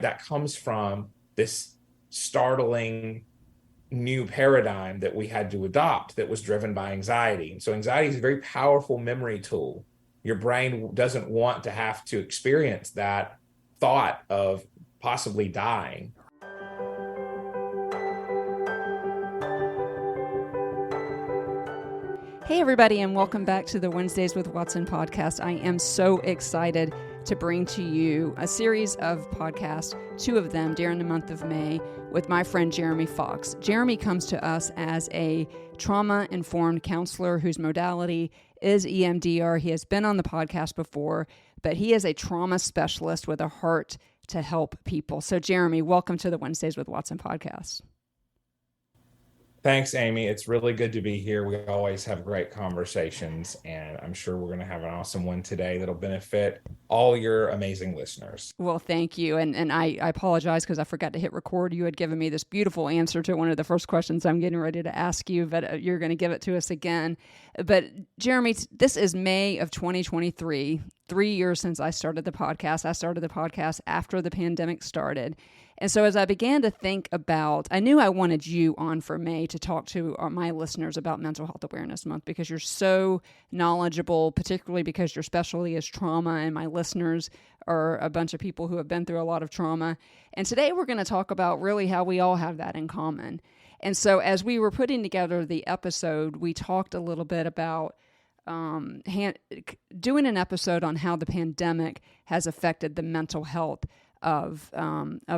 that comes from this startling new paradigm that we had to adopt that was driven by anxiety. So anxiety is a very powerful memory tool. Your brain doesn't want to have to experience that thought of possibly dying. Hey, everybody, and welcome back to the Wednesdays with Watson podcast. I am so excited to bring to you a series of podcasts, 2 of them during the month of May, with my friend Jeremy Fox. Jeremy comes to us as a trauma-informed counselor whose modality is EMDR. He has been on the podcast before, but he is a trauma specialist with a heart to help people. So, Jeremy, welcome to the Wednesdays with Watson podcast. Thanks, Amy. It's really good to be here. We always have great conversations, and I'm sure we're going to have an awesome one today that'll benefit all your amazing listeners. Well, thank you. And I apologize because I forgot to hit record. You had given me this beautiful answer to one of the first questions I'm getting ready to ask you, but you're going to give it to us again. But Jeremy, this is May of 2023, 3 years since I started the podcast. I started the podcast after the pandemic started. And so as I began to think about, I knew I wanted you on for May to talk to my listeners about Mental Health Awareness Month because you're so knowledgeable, particularly because your specialty is trauma, and my listeners are a bunch of people who have been through a lot of trauma. And today we're going to talk about really how we all have that in common. And so as we were putting together the episode, we talked a little bit about doing an episode on how the pandemic has affected the mental health of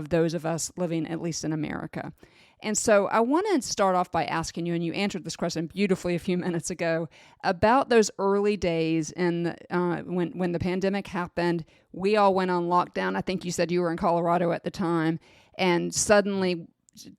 those of us living, at least in America. And so I want to start off by asking you, and you answered this question beautifully a few minutes ago, about those early days when the pandemic happened. We all went on lockdown. I think you said you were in Colorado at the time, and suddenly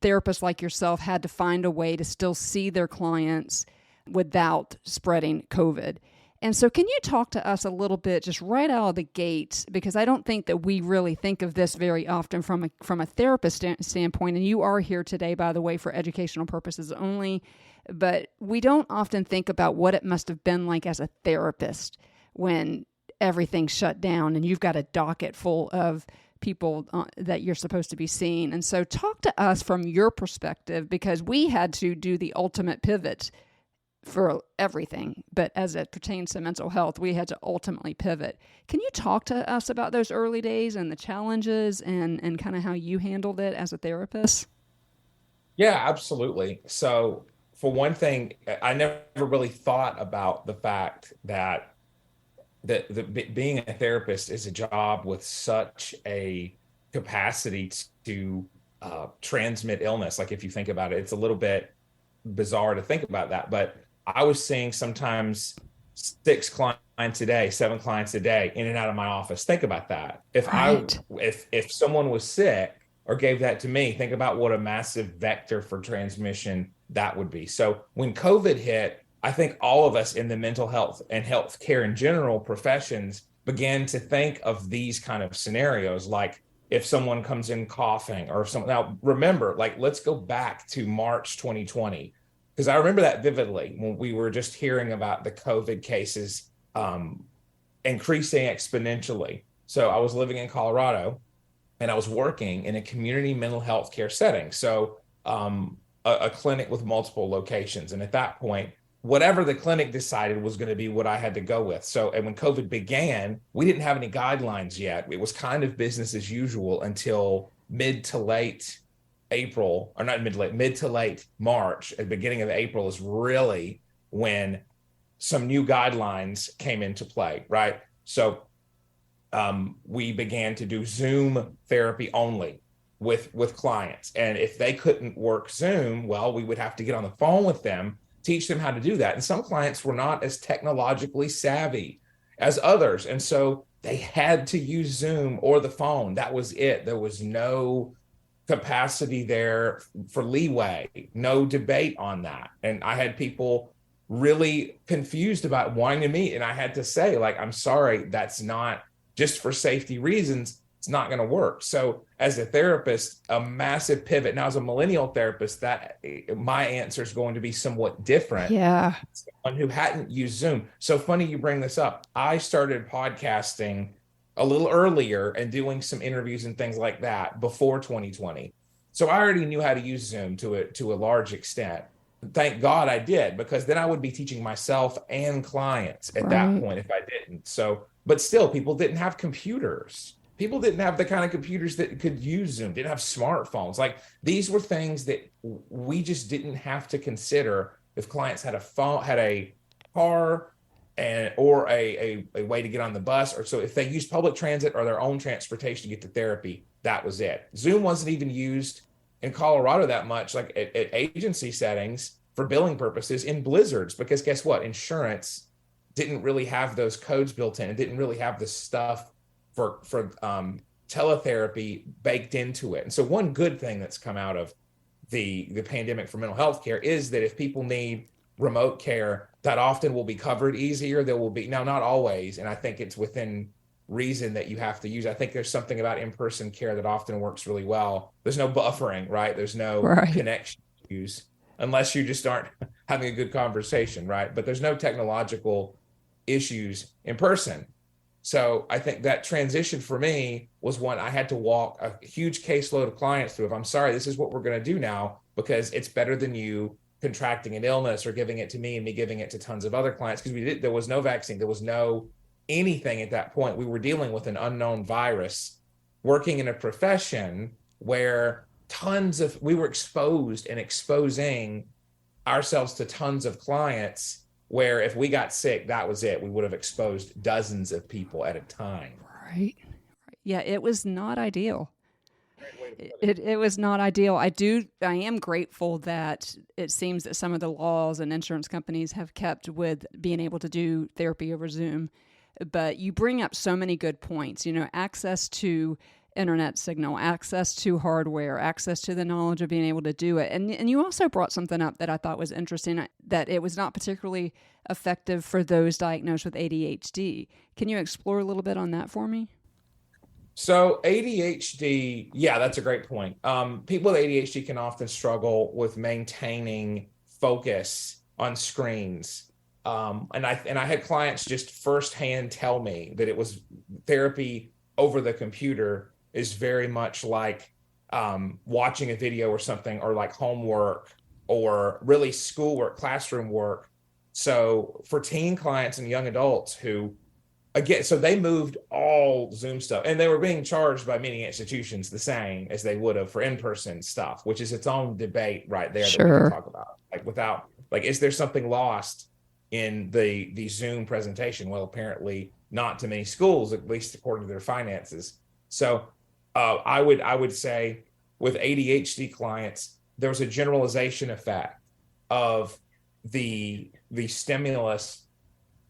therapists like yourself had to find a way to still see their clients without spreading COVID. And so can you talk to us a little bit just right out of the gate, because I don't think that we really think of this very often from a therapist standpoint, and you are here today, by the way, for educational purposes only, but we don't often think about what it must have been like as a therapist when everything shut down and you've got a docket full of people that you're supposed to be seeing. And so talk to us from your perspective, because we had to do the ultimate pivot for everything, but as it pertains to mental health, we had to ultimately pivot. Can you talk to us about those early days and the challenges and kind of how you handled it as a therapist? Yeah, absolutely. So for one thing, I never really thought about the fact that being a therapist is a job with such a capacity to transmit illness. Like if you think about it, it's a little bit bizarre to think about that, but I was seeing sometimes 6 clients a day, 7 clients a day in and out of my office. Think about that. If someone was sick or gave that to me, think about what a massive vector for transmission that would be. So when COVID hit, I think all of us in the mental health and healthcare in general professions began to think of these kind of scenarios, like if someone comes in coughing or something. Now, remember, let's go back to March 2020. Because I remember that vividly when we were just hearing about the COVID cases increasing exponentially. So I was living in Colorado and I was working in a community mental health care setting. So a clinic with multiple locations. And at that point, whatever the clinic decided was going to be what I had to go with. So, and when COVID began, we didn't have any guidelines yet. It was kind of business as usual until mid to late March. At the beginning of April is really when some new guidelines came into play, right? So we began to do Zoom therapy only with clients. And if they couldn't work Zoom, well, we would have to get on the phone with them, teach them how to do that. And some clients were not as technologically savvy as others. And so they had to use Zoom or the phone. That was it. There was no capacity there for leeway, no debate on that. And I had people really confused about wanting to meet. And I had to say, I'm sorry, that's not, just for safety reasons, it's not going to work. So as a therapist, a massive pivot. Now, as a millennial therapist, that my answer is going to be somewhat different. Yeah. Someone who hadn't used Zoom. So funny you bring this up. I started podcasting a little earlier and doing some interviews and things like that before 2020. So I already knew how to use Zoom to a large extent. Thank God I did, because then I would be teaching myself and clients at that Right. point if I didn't. So, but still, people didn't have computers. People didn't have the kind of computers that could use Zoom, didn't have smartphones. Like these were things that we just didn't have to consider if clients had a phone, had a car, and or a way to get on the bus, or so if they used public transit or their own transportation to get to therapy, that was it. Zoom wasn't even used in Colorado that much, like at agency settings for billing purposes in blizzards, because guess what? Insurance didn't really have those codes built in. It didn't really have the stuff for teletherapy baked into it. And so one good thing that's come out of the pandemic for mental health care is that if people need remote care, that often will be covered easier. There will be, now not always, and I think it's within reason that you have to use. I think there's something about in-person care that often works really well. There's no buffering, right? There's no Right. connection issues unless you just aren't having a good conversation, right? But there's no technological issues in person. So I think that transition for me was one I had to walk a huge caseload of clients through. If I'm sorry, this is what we're going to do now, because it's better than you contracting an illness or giving it to me and me giving it to tons of other clients, because there was no vaccine, there was no anything at that point. We were dealing with an unknown virus, working in a profession where we were exposed and exposing ourselves to tons of clients, where if we got sick, that was it. We would have exposed dozens of people at a time. Right. Yeah, it was not ideal. Great way to put it. It was not ideal. I am grateful that it seems that some of the laws and insurance companies have kept with being able to do therapy over Zoom. But you bring up so many good points, access to internet signal, access to hardware, access to the knowledge of being able to do it. And you also brought something up that I thought was interesting, that it was not particularly effective for those diagnosed with ADHD. Can you explore a little bit on that for me? So ADHD, yeah, that's a great point. People with ADHD can often struggle with maintaining focus on screens. And I had clients just firsthand tell me that it was therapy over the computer is very much like watching a video or something, or like homework, or really schoolwork, classroom work. So for teen clients and young adults who, again, so they moved all Zoom stuff, and they were being charged by many institutions the same as they would have for in-person stuff, which is its own debate right there that we can Sure. talk about. Like without, like, is there something lost in the Zoom presentation? Well, apparently not to many schools, at least according to their finances. So I would say with ADHD clients, there's a generalization effect of the stimulus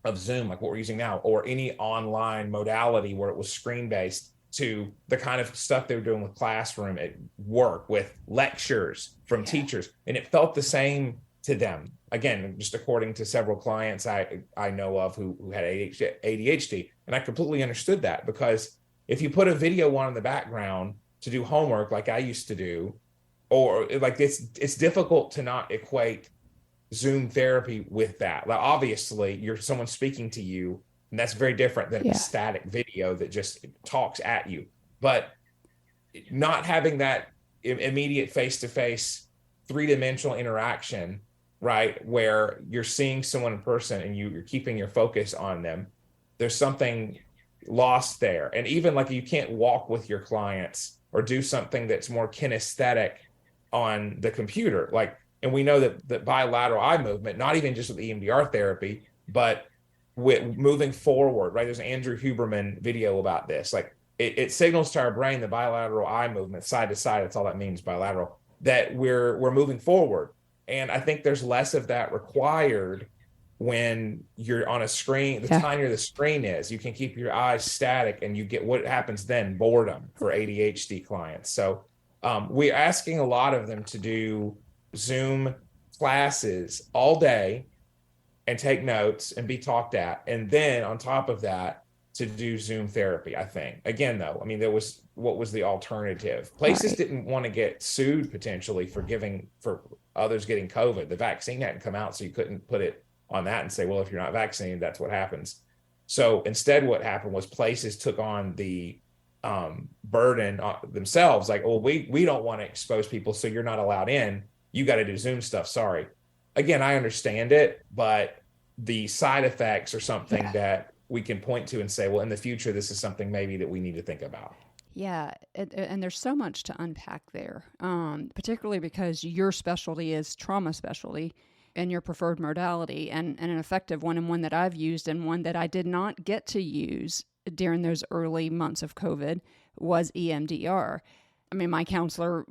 of Zoom, like what we're using now, or any online modality where it was screen based, to the kind of stuff they were doing with classroom at work, with lectures from Yeah. teachers. And it felt the same to them. Again, just according to several clients I know of who had ADHD. And I completely understood that, because if you put a video on in the background to do homework like I used to do, or like it's difficult to not equate Zoom therapy with that. Like obviously you're someone speaking to you, and that's very different than a Yeah. static video that just talks at you. But not having that immediate face-to-face three-dimensional interaction, right, where you're seeing someone in person and you're keeping your focus on them, there's something lost there. And even like you can't walk with your clients or do something that's more kinesthetic on the computer. Like, and we know that bilateral eye movement, not even just with EMDR therapy, but with moving forward, right? There's an Andrew Huberman video about this. Like it signals to our brain, the bilateral eye movement, side to side, that's all that means, bilateral, that we're moving forward. And I think there's less of that required when you're on a screen. The Yeah. tinier the screen is, you can keep your eyes static, and you get what happens then, boredom for ADHD clients. So we're asking a lot of them to do Zoom classes all day and take notes and be talked at. And then on top of that, to do Zoom therapy, I think. Again, though, I mean, what was the alternative? Places Right. didn't want to get sued potentially for others getting COVID. The vaccine hadn't come out, so you couldn't put it on that and say, well, if you're not vaccinated, that's what happens. So instead, what happened was places took on the burden themselves. Like, well, we don't want to expose people, so you're not allowed in. You got to do Zoom stuff. Sorry. Again, I understand it, but the side effects are something Yeah. that we can point to and say, well, in the future, this is something maybe that we need to think about. Yeah, and there's so much to unpack there, particularly because your specialty is trauma specialty and your preferred modality, and an effective one, and one that I've used, and one that I did not get to use during those early months of COVID was EMDR. I mean, my counselor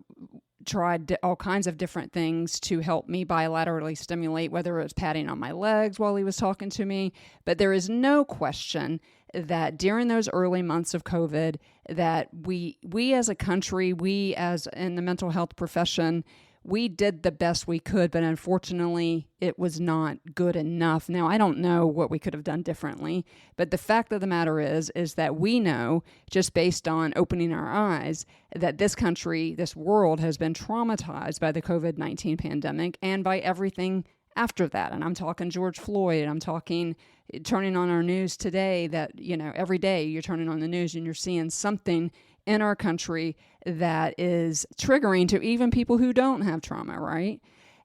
tried all kinds of different things to help me bilaterally stimulate, whether it was patting on my legs while he was talking to me. But there is no question that during those early months of COVID, that we as a country, we as in the mental health profession, we did the best we could, but unfortunately, it was not good enough. Now, I don't know what we could have done differently, but the fact of the matter is that we know, just based on opening our eyes, that this country, this world has been traumatized by the COVID-19 pandemic and by everything after that. And I'm talking George Floyd, and I'm talking turning on our news today that, every day you're turning on the news and you're seeing something in our country that is triggering to even people who don't have trauma, right?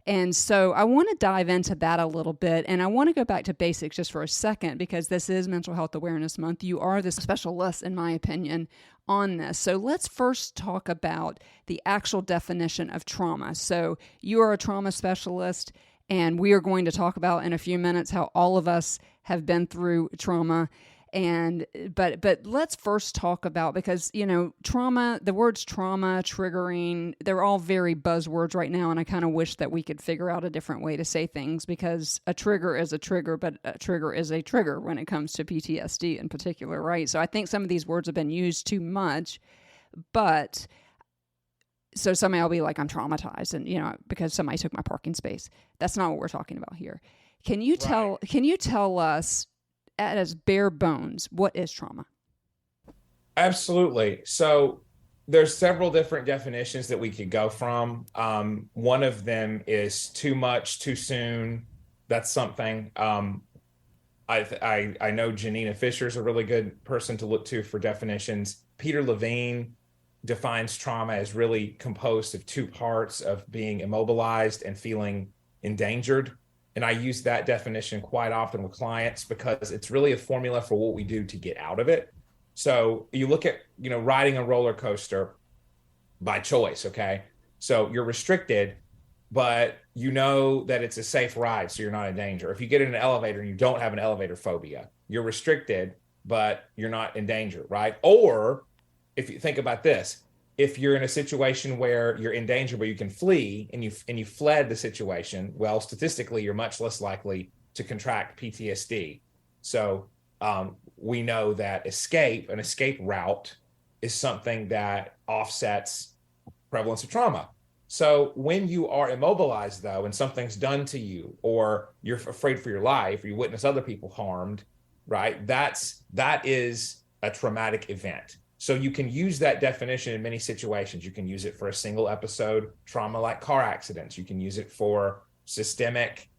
And so I want to dive into that a little bit, and I want to go back to basics just for a second, because this is Mental Health Awareness Month. You are the specialist, in my opinion, on this. So let's first talk about the actual definition of trauma. So you are a trauma specialist, and we are going to talk about in a few minutes how all of us have been through trauma. But let's first talk about, because trauma, the words trauma, triggering, they're all very buzzwords right now, and I kind of wish that we could figure out a different way to say things, because a trigger is a trigger, but a trigger is a trigger when it comes to PTSD in particular, right? So I think some of these words have been used too much, but so somebody will be like, I'm traumatized, and because somebody took my parking space. That's not what we're talking about here. Can you tell us, at its bare bones, what is trauma? Absolutely. So there's several different definitions that we could go from. One of them is too much, too soon. That's something. I know Janina Fisher is a really good person to look to for definitions. Peter Levine defines trauma as really composed of two parts of being immobilized and feeling endangered. And I use that definition quite often with clients because it's really a formula for what we do to get out of it. So you look at, riding a roller coaster by choice, okay? So you're restricted, but you know that it's a safe ride, so you're not in danger. If you get in an elevator and you don't have an elevator phobia, you're restricted, but you're not in danger, right? Or if you think about this, if you're in a situation where you're in danger but you can flee and you fled the situation, well, statistically you're much less likely to contract PTSD. So we know that an escape route is something that offsets prevalence of trauma. So when you are immobilized, though, and something's done to you, or you're afraid for your life, or you witness other people harmed, right? That is a traumatic event. So you can use that definition in many situations. You can use it for a single episode trauma like car accidents. You can use it for systematic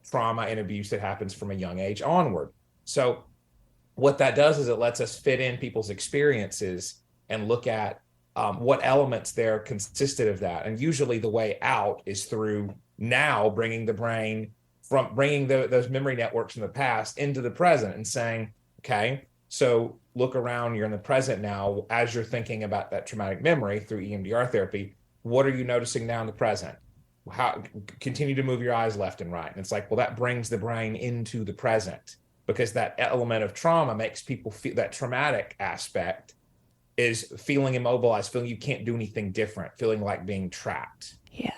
trauma and abuse that happens from a young age onward. So what that does is it lets us fit in people's experiences and look at what elements there consisted of that. And usually the way out is through now bringing the brain from bringing those memory networks from the past into the present and saying, okay, so look around, you're in the present now. As you're thinking about that traumatic memory through EMDR therapy, what are you noticing now in the present? How continue to move your eyes left and right. And it's like, well, that brings the brain into the present, because that element of trauma makes people feel that traumatic aspect is feeling immobilized, feeling you can't do anything different, feeling like being trapped. Yeah.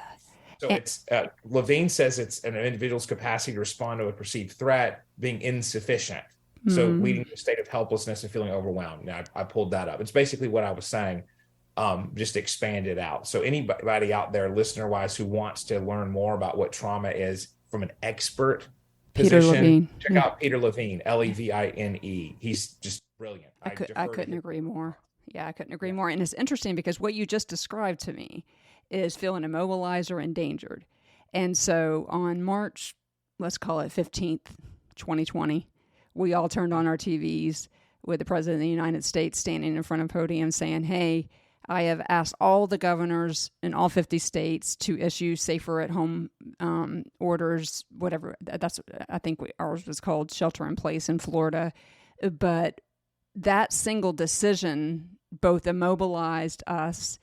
So it's Levine says it's an individual's capacity to respond to a perceived threat being insufficient. So leading to a state of helplessness and feeling overwhelmed. Now, I pulled that up. It's basically what I was saying, just expanded out. So anybody out there, listener-wise, who wants to learn more about what trauma is from an expert position, check out Peter Levine, Levine. He's just brilliant. I couldn't agree more. Yeah, I couldn't agree more. And it's interesting because what you just described to me is feeling immobilized or endangered. And so on March, let's call it 15th, 2020, we all turned on our TVs with the President of the United States standing in front of a podium saying, hey, I have asked all the governors in all 50 states to issue safer at home orders, whatever. I think ours was called shelter in place in Florida. But that single decision both immobilized us,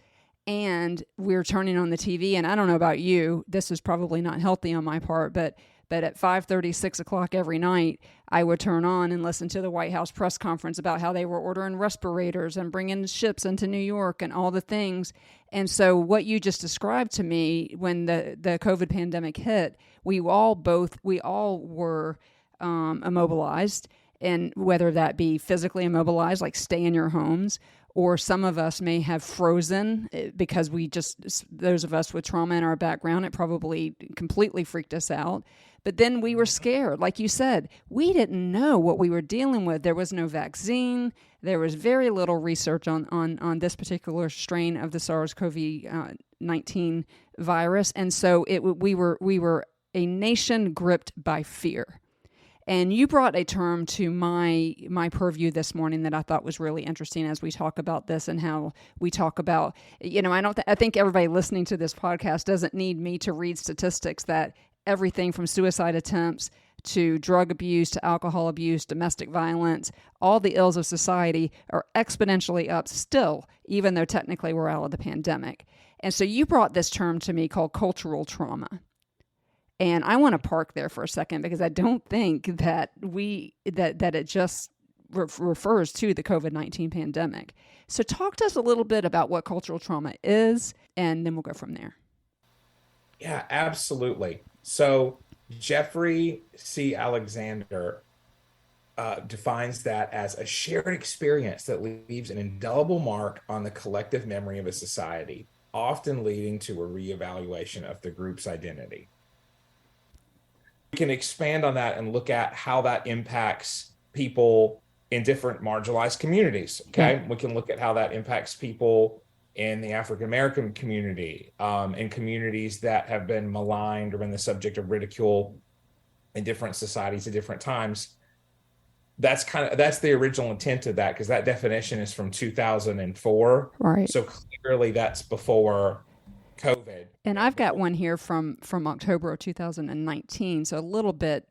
and we're turning on the TV. And I don't know about you, this is probably not healthy on my part, but at 5:30, 6 o'clock every night, I would turn on and listen to the White House press conference about how they were ordering respirators and bringing ships into New York and all the things. And so what you just described to me, when the COVID pandemic hit, we all were immobilized, and whether that be physically immobilized, like stay in your homes, or some of us may have frozen because those of us with trauma in our background, it probably completely freaked us out. But then we were scared. Like you said, we didn't know what we were dealing with. There was no vaccine. There was very little research on this particular strain of the SARS-CoV-19 virus. And so we were a nation gripped by fear. And you brought a term to my purview this morning that I thought was really interesting as we talk about this, and how we talk about, I think everybody listening to this podcast doesn't need me to read statistics that everything from suicide attempts to drug abuse to alcohol abuse, domestic violence, all the ills of society are exponentially up still, even though technically we're out of the pandemic. And so you brought this term to me called cultural trauma. And I want to park there for a second, because I don't think that it just refers to the COVID-19 pandemic. So talk to us a little bit about what cultural trauma is, and then we'll go from there. Yeah, absolutely. So Jeffrey C. Alexander defines that as a shared experience that leaves an indelible mark on the collective memory of a society, often leading to a reevaluation of the group's identity. We can expand on that and look at how that impacts people in different marginalized communities. Okay. Yeah. We can look at how that impacts people in the African-American community, in communities that have been maligned or been the subject of ridicule in different societies at different times. That's the original intent of that, because that definition is from 2004. Right. So clearly that's before COVID. And I've got one here from October of 2019, so a little bit.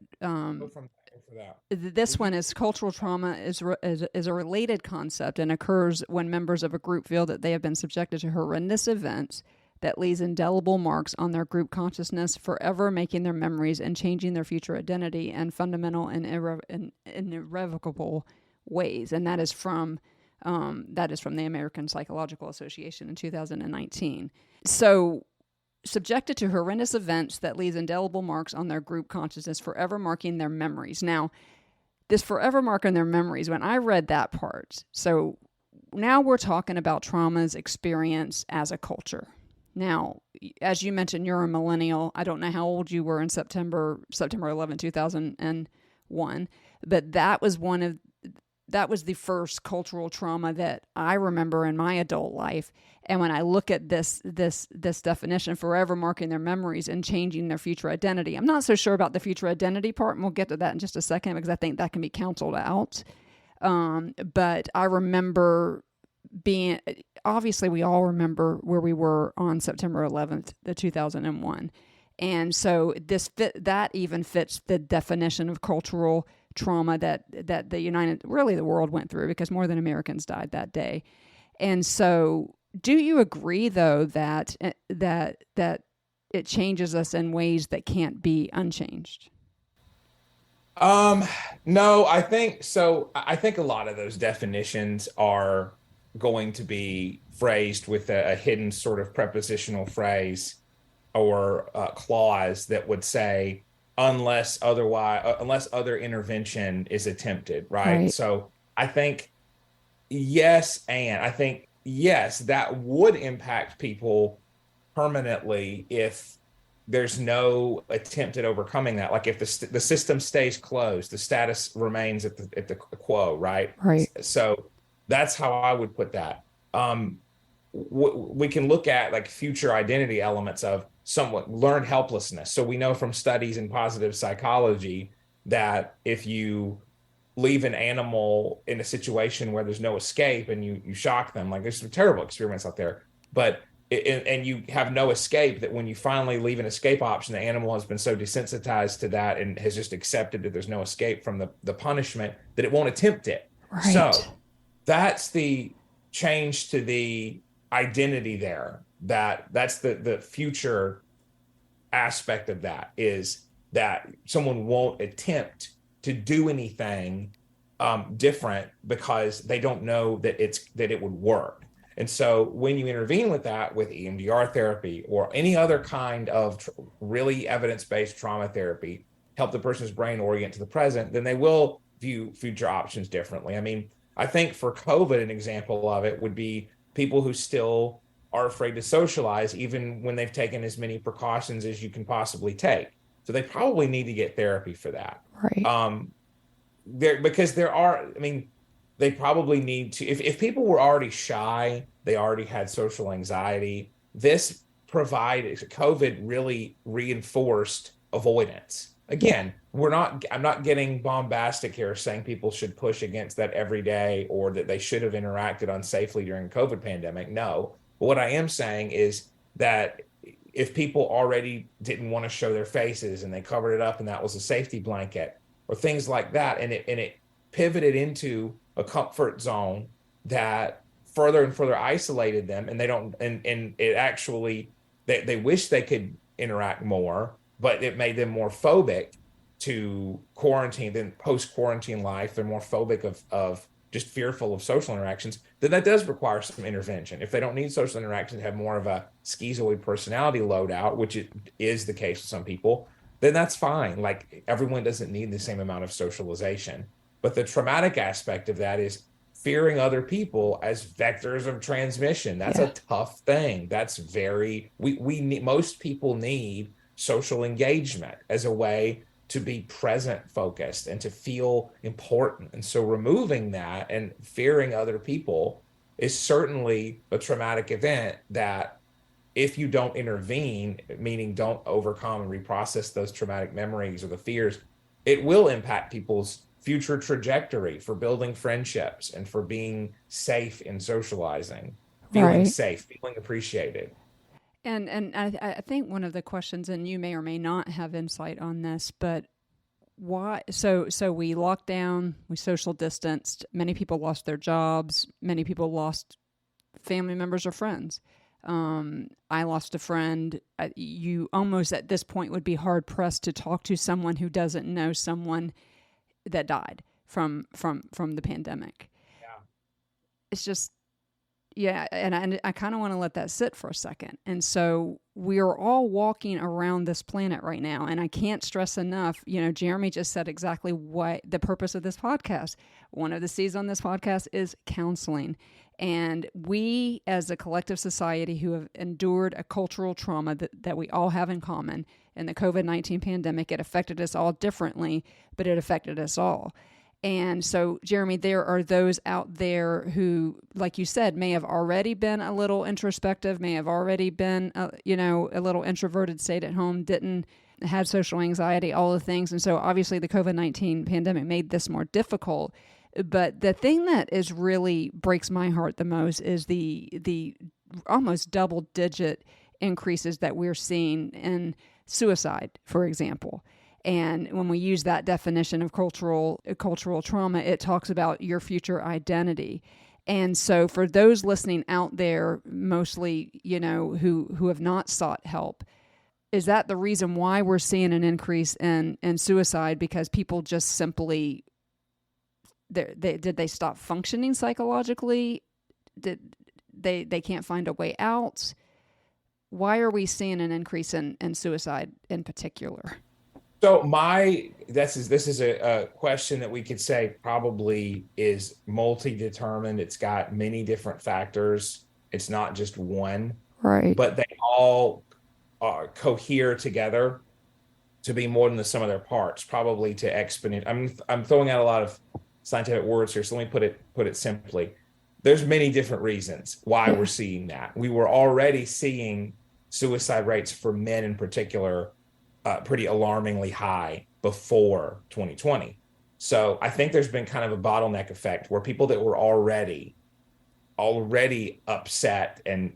This one is cultural trauma is a related concept and occurs when members of a group feel that they have been subjected to horrendous events that leaves indelible marks on their group consciousness, forever making their memories and changing their future identity in fundamental and irrevocable ways. And that is from the American Psychological Association in 2019. So, subjected to horrendous events that leaves indelible marks on their group consciousness, forever marking their memories. Now, this forever marking their memories, when I read that part, so now we're talking about trauma's experience as a culture. Now, as you mentioned, you're a millennial. I don't know how old you were in September 11, 2001, but that was the first cultural trauma that I remember in my adult life. And when I look at this definition, forever marking their memories and changing their future identity, I'm not so sure about the future identity part, and we'll get to that in just a second, because I think that can be counseled out. But I remember obviously we all remember where we were on September 11th, 2001. And so that even fits the definition of cultural trauma that the world went through, because more than Americans died that day. And so, do you agree though that it changes us in ways that can't be unchanged? No, I think so. I think a lot of those definitions are going to be phrased with a hidden sort of prepositional phrase or clause that would say, unless other intervention is attempted, right? So I think yes, that would impact people permanently if there's no attempt at overcoming that. Like if the system stays closed, the status remains at the quo, right? Right. So that's how I would put that. We can look at like future identity elements of somewhat learned helplessness. So we know from studies in positive psychology that if you leave an animal in a situation where there's no escape and you shock them. Like there's some terrible experiments out there, but and you have no escape, that when you finally leave an escape option, the animal has been so desensitized to that and has just accepted that there's no escape from the punishment that it won't attempt it. Right. So that's the change to the identity there. That's the future aspect of that, is that someone won't attempt to do anything different because they don't know that it would work. And so when you intervene with that, with EMDR therapy or any other kind of really evidence-based trauma therapy, help the person's brain orient to the present, then they will view future options differently. I mean, I think for COVID, an example of it would be people who still are afraid to socialize, even when they've taken as many precautions as you can possibly take. So they probably need to get therapy for that. Right. Because there are, I mean, they probably need to, if people were already shy, they already had social anxiety, this provided, COVID really reinforced avoidance. Again, I'm not getting bombastic here saying people should push against that every day or that they should have interacted unsafely during the COVID pandemic. No. But what I am saying is that if people already didn't want to show their faces and they covered it up and that was a safety blanket or things like that, and it pivoted into a comfort zone that further and further isolated them, and they don't, and it actually, they wish they could interact more, but it made them more phobic to quarantine. Then post quarantine life, they're more phobic of just fearful of social interactions. Then that does require some intervention. If they don't need social interactions, have more of a schizoid personality loadout, which is the case with some people, then that's fine. Like everyone doesn't need the same amount of socialization. But the traumatic aspect of that is fearing other people as vectors of transmission. That's a tough thing. That's very, we need, most people need social engagement as a way to be present focused and to feel important. And so removing that and fearing other people is certainly a traumatic event that, if you don't intervene, meaning don't overcome and reprocess those traumatic memories or the fears, it will impact people's future trajectory for building friendships and for being safe in socializing, feeling safe, feeling appreciated. And I think one of the questions, and you may or may not have insight on this, but why? So we locked down, we social distanced. Many people lost their jobs. Many people lost family members or friends. I lost a friend. You almost at this point would be hard pressed to talk to someone who doesn't know someone that died from the pandemic. Yeah. It's just, yeah, and I kind of want to let that sit for a second. And so we are all walking around this planet right now, and I can't stress enough, Jeremey just said exactly what the purpose of this podcast. One of the C's on this podcast is counseling. And we, as a collective society who have endured a cultural trauma that we all have in common, in the COVID-19 pandemic, it affected us all differently, but it affected us all. And so, Jeremey, there are those out there who, like you said, may have already been a little introspective, may have already been, a little introverted, stayed at home, didn't had social anxiety, all the things. And so, obviously, the COVID-19 pandemic made this more difficult. But the thing that is really breaks my heart the most is the almost double-digit increases that we're seeing in suicide, for example. And when we use that definition of cultural trauma, it talks about your future identity. And so for those listening out there, mostly, who have not sought help, is that the reason why we're seeing an increase in suicide? Because people just simply, did they stop functioning psychologically? Did they can't find a way out? Why are we seeing an increase in suicide in particular? So this is a question that we could say probably is multi-determined. It's got many different factors. It's not just one, right? But they all cohere together to be more than the sum of their parts, probably to exponent. I'm throwing out a lot of scientific words here, so let me put it simply. There's many different reasons why we're seeing that. We were already seeing suicide rates for men in particular pretty alarmingly high before 2020. So I think there's been kind of a bottleneck effect where people that were already upset and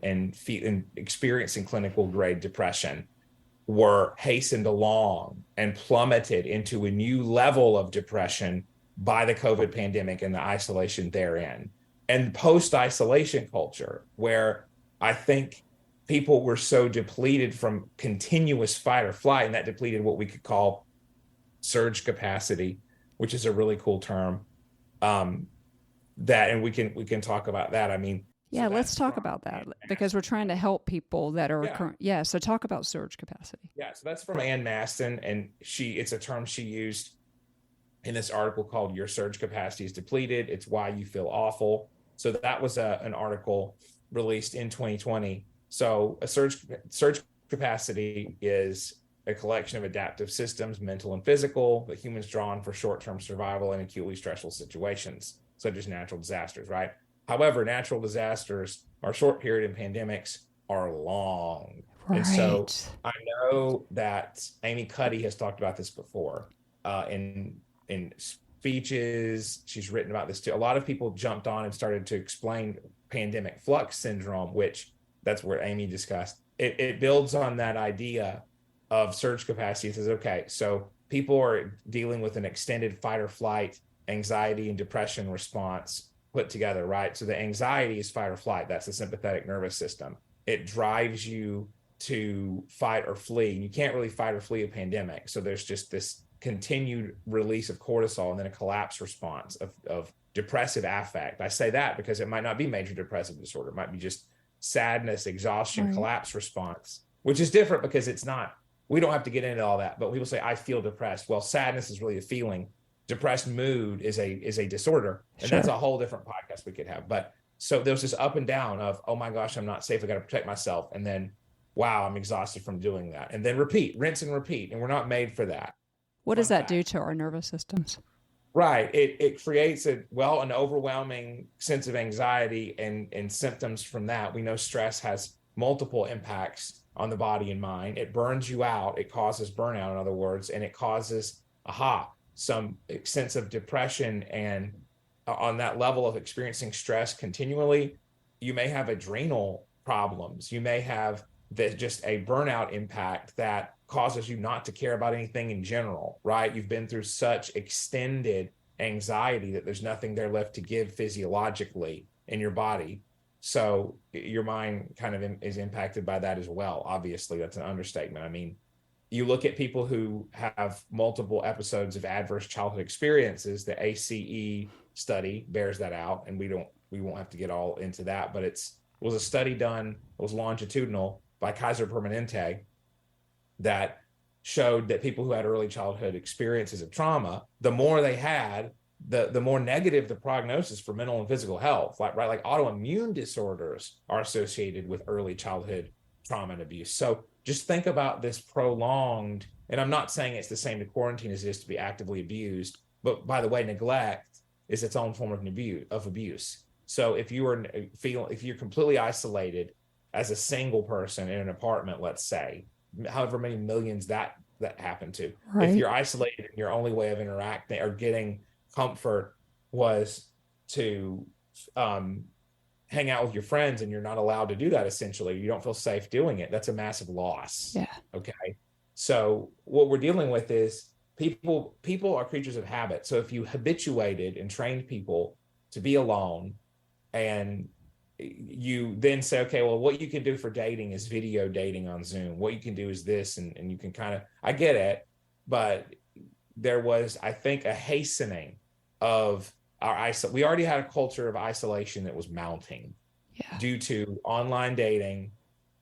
experiencing clinical grade depression were hastened along and plummeted into a new level of depression by the COVID pandemic and the isolation therein. And post-isolation culture, where I think people were so depleted from continuous fight or flight, and that depleted what we could call surge capacity, which is a really cool term. Um, that and we can talk about that. I mean, so Yeah, let's that's talk from about Ann that because we're trying Maston. to help people that are Yeah, current. Yeah, so talk about surge capacity. yeah. So that's from Ann Maston, and it's a term she used in this article called "Your Surge Capacity is Depleted. It's Why You Feel Awful." So that was an article released in 2020. So a surge capacity is a collection of adaptive systems, mental and physical, that humans draw on for short-term survival in acutely stressful situations, such as natural disasters, right? However, natural disasters are short period and pandemics are long. And so Right. I know that Amy Cuddy has talked about this before in speeches. She's written about this too. A lot of people jumped on and started to explain pandemic flux syndrome, which that's where Amy discussed. It builds on that idea of surge capacity. It says, okay, so people are dealing with an extended fight or flight, anxiety and depression response put together, right? So the anxiety is fight or flight. That's the sympathetic nervous system. It drives you to fight or flee. You can't really fight or flee a pandemic. So there's just this continued release of cortisol and then a collapse response of depressive affect. I say that because it might not be major depressive disorder. It might be just sadness, exhaustion, Right. collapse response, which is different because it's not, we don't have to get into all that, but people say, I feel depressed. Well, sadness is really a feeling. Depressed mood is a disorder. And that's Sure. a whole different podcast we could have. But so there's this up and down of, oh my gosh, I'm not safe. I got to protect myself. And then, wow, I'm exhausted from doing that. And then repeat, rinse and repeat. And we're not made for that. What does Fun that do fact. to our nervous systems? Right. It creates an overwhelming sense of anxiety and symptoms from that. We know stress has multiple impacts on the body and mind. It burns you out. It causes burnout, in other words, and it causes some sense of depression. And on that level of experiencing stress continually, you may have adrenal problems. You may have just a burnout impact that causes you not to care about anything in general, right? You've been through such extended anxiety that there's nothing there left to give physiologically in your body. So your mind kind of is impacted by that as well. Obviously, that's an understatement. I mean, you look at people who have multiple episodes of adverse childhood experiences. The ACE study bears that out, and we won't have to get all into that, but it was a study done, it was longitudinal by Kaiser Permanente that showed that people who had early childhood experiences of trauma, the more they had, the more negative the prognosis for mental and physical health. Like autoimmune disorders are associated with early childhood trauma and abuse. So just think about this prolonged, and I'm not saying it's the same to quarantine as it is to be actively abused, but by the way, neglect is its own form of abuse. So if you're completely isolated as a single person in an apartment, let's say, however many millions that happened to, if Right. you're isolated and your only way of interacting or getting comfort was to hang out with your friends, and you're not allowed to do that, essentially, you don't feel safe doing it, that's a massive loss. Yeah. Okay. So what we're dealing with is people are creatures of habit. So if you habituated and trained people to be alone, and you then say, okay, well, what you can do for dating is video dating on Zoom. What you can do is this, and you can kind of, I get it, but there was, I think, a hastening of we already had a culture of isolation that was mounting Yeah. due to online dating,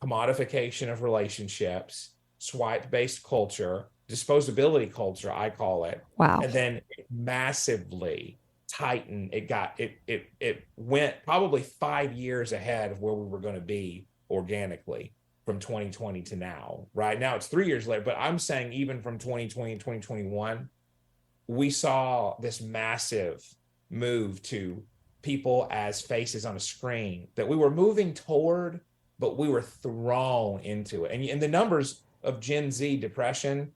commodification of relationships, swipe-based culture, disposability culture, I call it, Wow. and then it massively tightened. It went probably 5 years ahead of where we were going to be organically from 2020 to now. Right now, it's 3 years later, but I'm saying even from 2020 and 2021, we saw this massive move to people as faces on a screen that we were moving toward, but we were thrown into it. And the numbers of Gen Z depression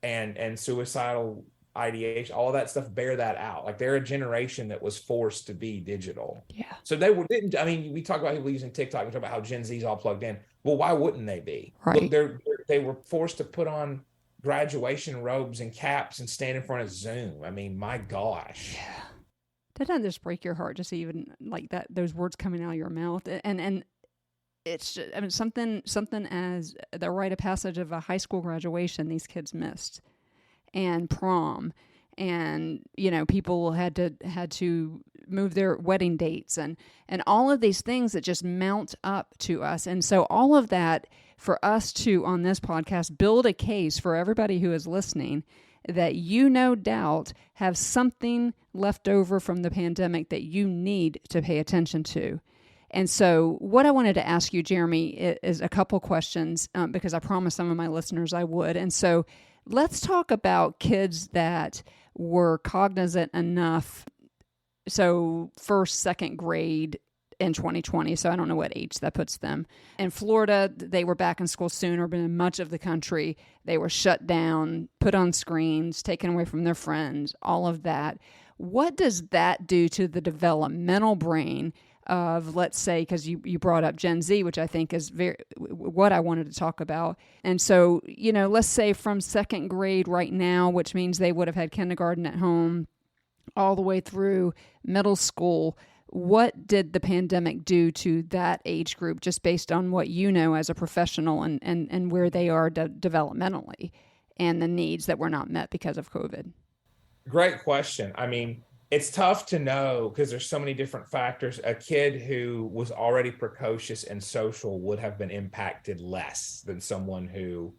and suicidal ideation, all of that stuff bear that out. Like they're a generation that was forced to be digital. Yeah. So they didn't, I mean, we talk about people using TikTok, we talk about how Gen Z's all plugged in. Well, why wouldn't they be? Look, Right. they were forced to put on graduation robes and caps and stand in front of Zoom. I mean, my gosh. Yeah. Doesn't that just break your heart just even like that, those words coming out of your mouth? And it's just, I mean, something as the rite of passage of a high school graduation these kids missed, and prom, and people had to move their wedding dates, and all of these things that just mount up to us. And so all of that, for us to on this podcast build a case for everybody who is listening, that no doubt have something left over from the pandemic that you need to pay attention to. And so what I wanted to ask you, Jeremey, is a couple questions, because I promised some of my listeners I would. And so let's talk about kids that were cognizant enough. So first, second grade in 2020. So I don't know what age that puts them. In Florida, they were back in school sooner, but in much of the country, they were shut down, put on screens, taken away from their friends, all of that. What does that do to the developmental brain of, let's say, because you brought up Gen Z, which I think is very what I wanted to talk about. And so, let's say from second grade right now, which means they would have had kindergarten at home all the way through middle school. What did the pandemic do to that age group, just based on what you know as a professional and where they are developmentally and the needs that were not met because of COVID? Great question. I mean, it's tough to know because there's so many different factors. A kid who was already precocious and social would have been impacted less than someone who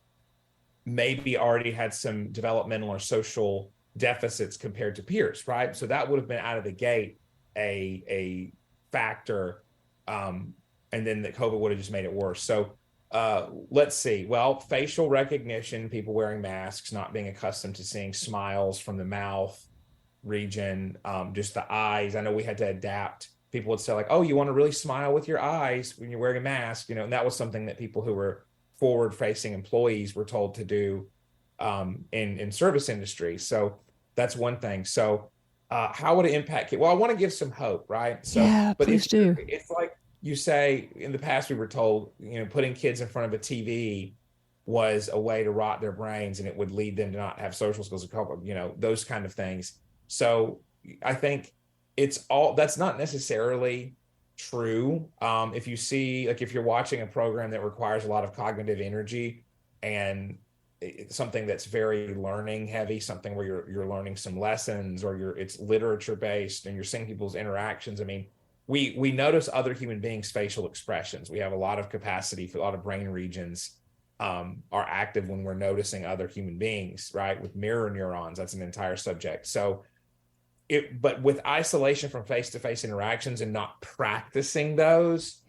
maybe already had some developmental or social deficits compared to peers, right? So that would have been out of the gate a factor, and then that COVID would have just made it worse. So let's see. Well, facial recognition, people wearing masks, not being accustomed to seeing smiles from the mouth region, just the eyes. I know we had to adapt. People would say like, oh, you want to really smile with your eyes when you're wearing a mask, and that was something that people who were forward-facing employees were told to do in service industry. So that's one thing. So how would it impact it? Well, I want to give some hope, right? So, Yeah, but please do. it's like you say, in the past, we were told, putting kids in front of a TV was a way to rot their brains and it would lead them to not have social skills, those kind of things. So I think that's not necessarily true. If you see, like if you're watching a program that requires a lot of cognitive energy and something that's very learning heavy, something where you're learning some lessons, or it's literature based and you're seeing people's interactions. I mean, we notice other human beings' facial expressions. We have a lot of capacity for a lot of brain regions are active when we're noticing other human beings, right? With mirror neurons, that's an entire subject. So but with isolation from face-to-face interactions and not practicing those,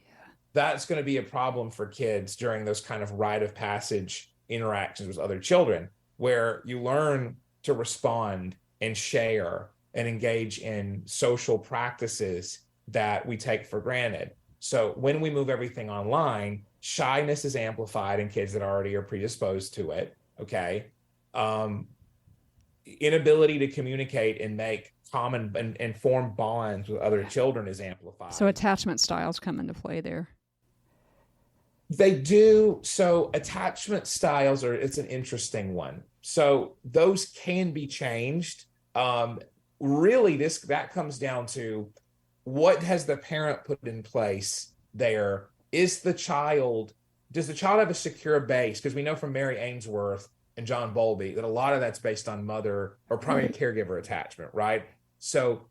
that's going to be a problem for kids during those kind of rite of passage interactions with other children, where you learn to respond and share and engage in social practices that we take for granted. So when we move everything online, shyness is amplified in kids that already are predisposed to it. Okay. Inability to communicate and make common and form bonds with other children is amplified. So attachment styles come into play there. They do. So attachment styles it's an interesting one. So those can be changed. Really, that comes down to what has the parent put in place there? Does the child have a secure base? Because we know from Mary Ainsworth and John Bowlby that a lot of that's based on mother or primary caregiver attachment, right? So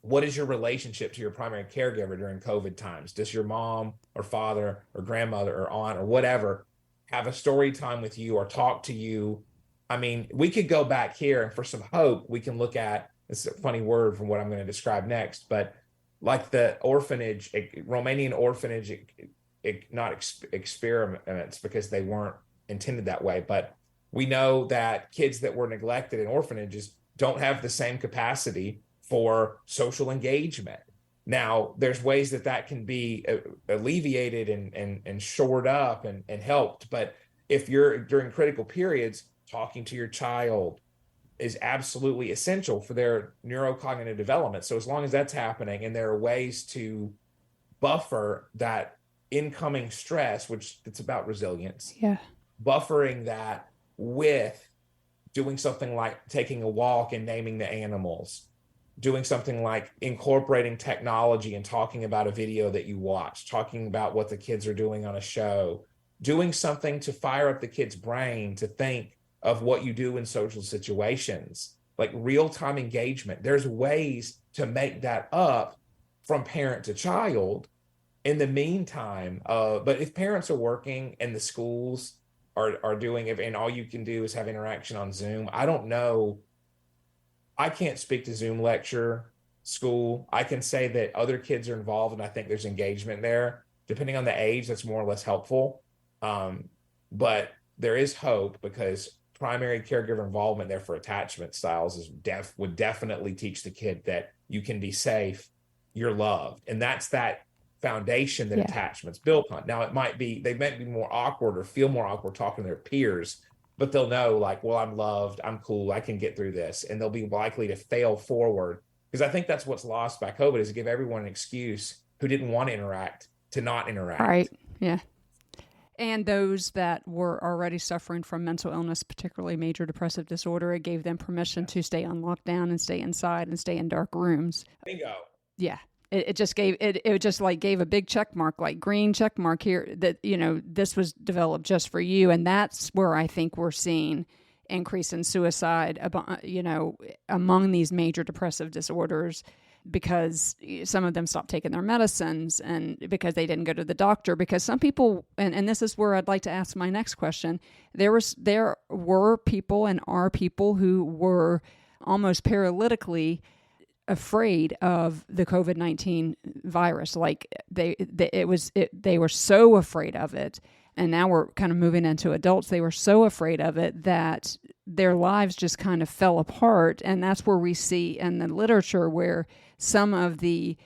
what is your relationship to your primary caregiver during COVID times? Does your mom or father or grandmother or aunt or whatever have a story time with you or talk to you? I mean, we could go back here, and for some hope, we can look at, it's a funny word from what I'm going to describe next, but like the orphanage, Romanian orphanage, not experiments because they weren't intended that way, but we know that kids that were neglected in orphanages don't have the same capacity for social engagement. Now, there's ways that can be alleviated and shored up and helped. But if you're during critical periods talking to your child, is absolutely essential for their neurocognitive development. So as long as that's happening and there are ways to buffer that incoming stress, which it's about resilience, Yeah. buffering that with doing something like taking a walk and naming the animals, doing something like incorporating technology and talking about a video that you watch, talking about what the kids are doing on a show, doing something to fire up the kid's brain to think of what you do in social situations, like real-time engagement. There's ways to make that up from parent to child in the meantime. But if parents are working and the schools are doing it, and all you can do is have interaction on Zoom, I don't know. I can't speak to Zoom lecture school. I can say that other kids are involved, and I think there's engagement there. Depending on the age, that's more or less helpful. But there is hope, because primary caregiver involvement there for attachment styles would definitely teach the kid that you can be safe, you're loved, and that's that foundation that attachment's built on. Now, they might be more awkward or feel more awkward talking to their peers, but they'll know, like, well, I'm loved, I'm cool, I can get through this, and they'll be likely to fail forward. Because I think that's what's lost by COVID, is to give everyone an excuse who didn't want to interact to not interact. Right. Yeah. And those that were already suffering from mental illness, particularly major depressive disorder, it gave them permission to stay on lockdown and stay inside and stay in dark rooms. Bingo. Yeah. It just gave gave a big check mark, like green check mark here, that, this was developed just for you. And that's where I think we're seeing increase in suicide, among these major depressive disorders, because some of them stopped taking their medicines, and because they didn't go to the doctor. Because some people, and this is where I'd like to ask my next question, there were people and are people who were almost paralytically afraid of the COVID-19 virus. Like they were so afraid of it. And now we're kind of moving into adults. They were so afraid of it that their lives just kind of fell apart. And that's where we see in the literature where some of the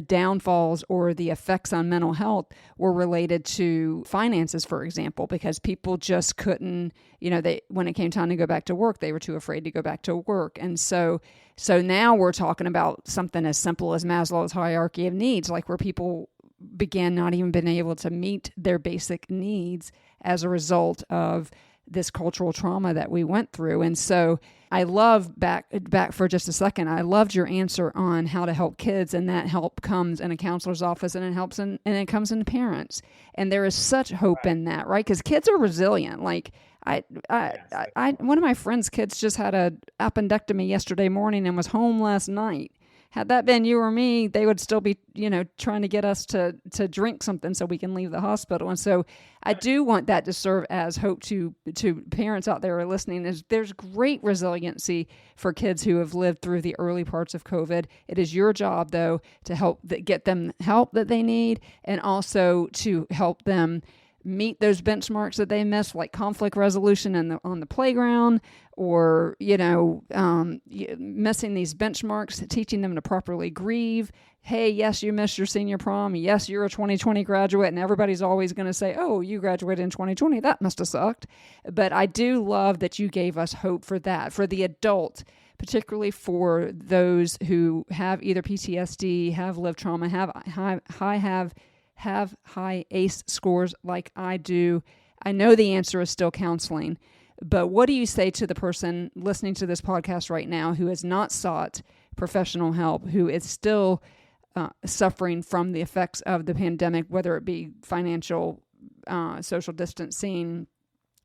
downfalls or the effects on mental health were related to finances, for example, because people just couldn't, when it came time to go back to work, they were too afraid to go back to work. And so now we're talking about something as simple as Maslow's hierarchy of needs, like where people began not even being able to meet their basic needs as a result of this cultural trauma that we went through. And so I love back for just a second, I loved your answer on how to help kids, and that help comes in a counselor's office, and it comes in parents. And there is such hope in that, right? Because kids are resilient. Like one of my friend's kids just had a appendectomy yesterday morning and was home last night. Had that been you or me, they would still be, trying to get us to drink something so we can leave the hospital. And so I do want that to serve as hope to parents out there who are listening. There's great resiliency for kids who have lived through the early parts of COVID. It is your job, though, to get them help that they need, and also to help them meet those benchmarks that they miss, like conflict resolution on the playground, or missing these benchmarks, teaching them to properly grieve. Hey, yes, you missed your senior prom. Yes, you're a 2020 graduate, and everybody's always going to say, oh, you graduated in 2020. That must have sucked. But I do love that you gave us hope for that, for the adult, particularly for those who have either PTSD, have lived trauma, have high ACE scores like I do. I know the answer is still counseling, but what do you say to the person listening to this podcast right now who has not sought professional help, who is still suffering from the effects of the pandemic, whether it be financial, social distancing,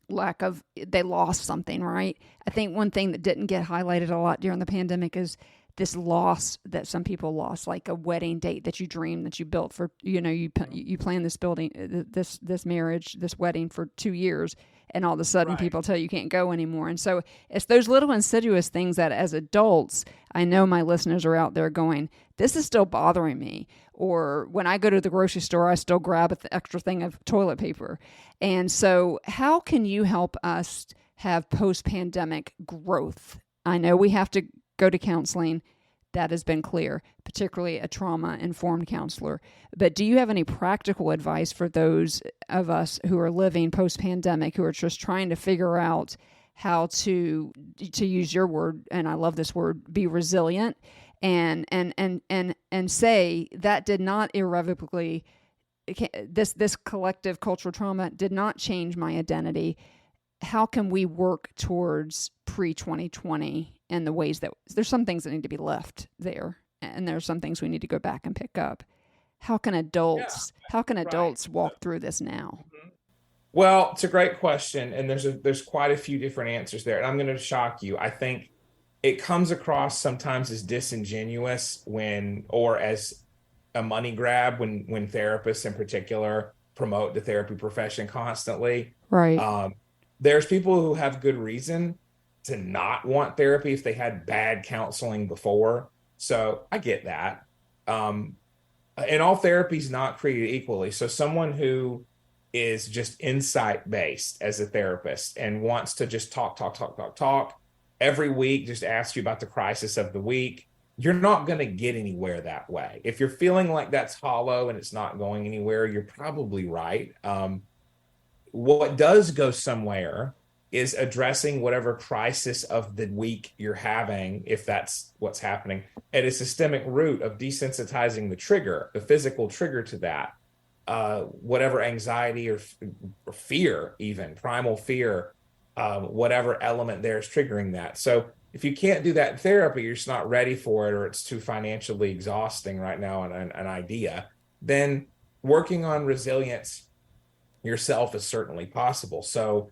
they lost something, right? I think one thing that didn't get highlighted a lot during the pandemic is this loss that some people lost, like a wedding date that you dreamed, that you built for, you planned this building, this marriage, this wedding for 2 years, and all of a sudden people tell you can't go anymore. And so it's those little insidious things that as adults, I know my listeners are out there going, this is still bothering me. Or when I go to the grocery store, I still grab an extra thing of toilet paper. And so how can you help us have post-pandemic growth? I know we have to go to counseling. That has been clear, particularly a trauma-informed counselor. But do you have any practical advice for those of us who are living post-pandemic, who are just trying to figure out how to use your word, and I love this word, be resilient, and say that did not irrevocably, this collective cultural trauma did not change my identity. How can we work towards pre-2020 and the ways that there's some things that need to be left there, and there's some things we need to go back and pick up? How can Yeah, adults right. walk through this now? Mhm. Well, it's a great question, and there's quite a few different answers there. And I'm going to shock you. I think it comes across sometimes as disingenuous or as a money grab when therapists in particular promote the therapy profession constantly. Right. Um, there's people who have good reason to not want therapy if they had bad counseling before. So I get that. Um, and all therapy is not created equally. So someone who is just insight based as a therapist and wants to just talk every week, just ask you about the crisis of the week, you're not going to get anywhere that way. If you're feeling like that's hollow and it's not going anywhere, you're probably right. What does go somewhere is addressing whatever crisis of the week you're having, if that's what's happening, at a systemic root of desensitizing the trigger, the physical trigger to that, whatever anxiety or fear, even primal fear, whatever element there is triggering that. So if you can't do that in therapy, you're just not ready for it, or it's too financially exhausting right now, an idea, then working on resilience yourself is certainly possible. So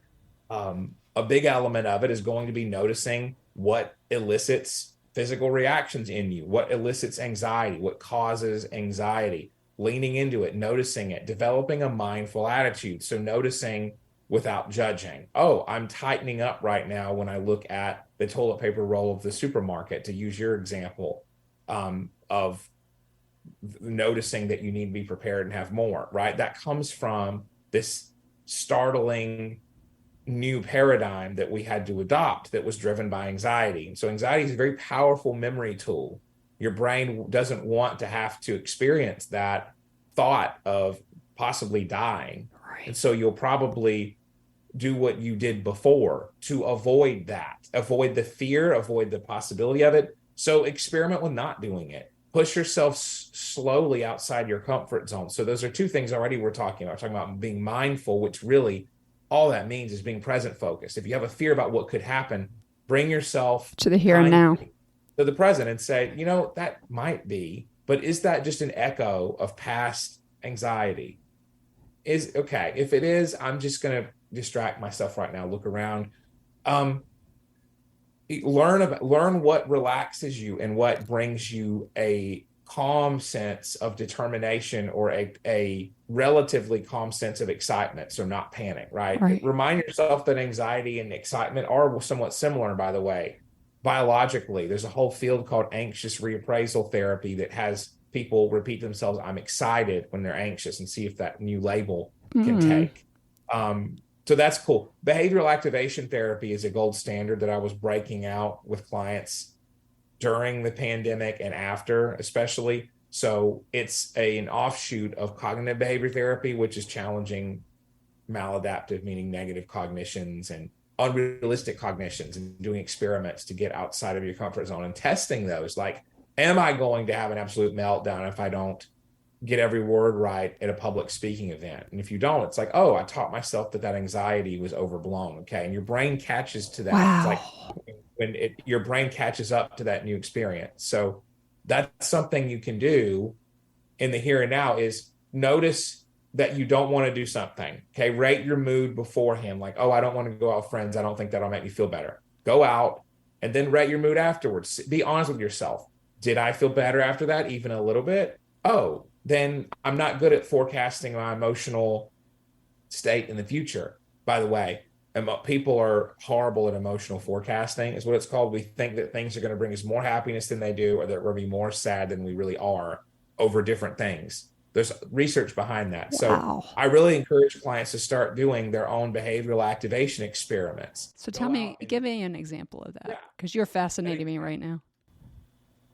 a big element of it is going to be noticing what elicits physical reactions in you, what elicits anxiety, what causes anxiety, leaning into it, noticing it, developing a mindful attitude. So noticing without judging. Oh, I'm tightening up right now when I look at the toilet paper roll of the supermarket, to use your example, of noticing that you need to be prepared and have more, right? That comes from this startling new paradigm that we had to adopt that was driven by anxiety. So anxiety is a very powerful memory tool. Your brain doesn't want to have to experience that thought of possibly dying. Right. And so you'll probably do what you did before to avoid that, avoid the fear, avoid the possibility of it. So experiment with not doing it. Push yourself slowly outside your comfort zone. So those are two things already we're talking about. We're talking about being mindful, which really all that means is being present focused. If you have a fear about what could happen, bring yourself To the here and now. to the present and say, that might be, but is that just an echo of past anxiety? Is okay. If it is, I'm just going to distract myself right now, look around. Learn what relaxes you and what brings you a calm sense of determination, or a relatively calm sense of excitement. So not panic, right? Right. Remind yourself that anxiety and excitement are somewhat similar, by the way. Biologically, there's a whole field called anxious reappraisal therapy that has people repeat themselves, I'm excited, when they're anxious, and see if that new label can take. So that's cool. Behavioral activation therapy is a gold standard that I was breaking out with clients during the pandemic and after, especially. So it's an offshoot of cognitive behavior therapy, which is challenging maladaptive, meaning negative cognitions and unrealistic cognitions, and doing experiments to get outside of your comfort zone and testing those. Like, am I going to have an absolute meltdown if I don't get every word right at a public speaking event? And if you don't, it's like, oh, I taught myself that anxiety was overblown. Okay. And your brain catches to that. Wow. It's like when your brain catches up to that new experience. So that's something you can do in the here and now, is notice that you don't want to do something. Okay. Rate your mood beforehand. Like, oh, I don't want to go out with friends. I don't think that'll make me feel better. Go out, and then rate your mood afterwards. Be honest with yourself. Did I feel better after that? Even a little bit? Oh, then I'm not good at forecasting my emotional state in the future. By the way, people are horrible at emotional forecasting, is what it's called. We think that things are going to bring us more happiness than they do, or that we're going to be more sad than we really are over different things. There's research behind that. Wow. So I really encourage clients to start doing their own behavioral activation experiments. So give me an example of that, because you're fascinating me right now.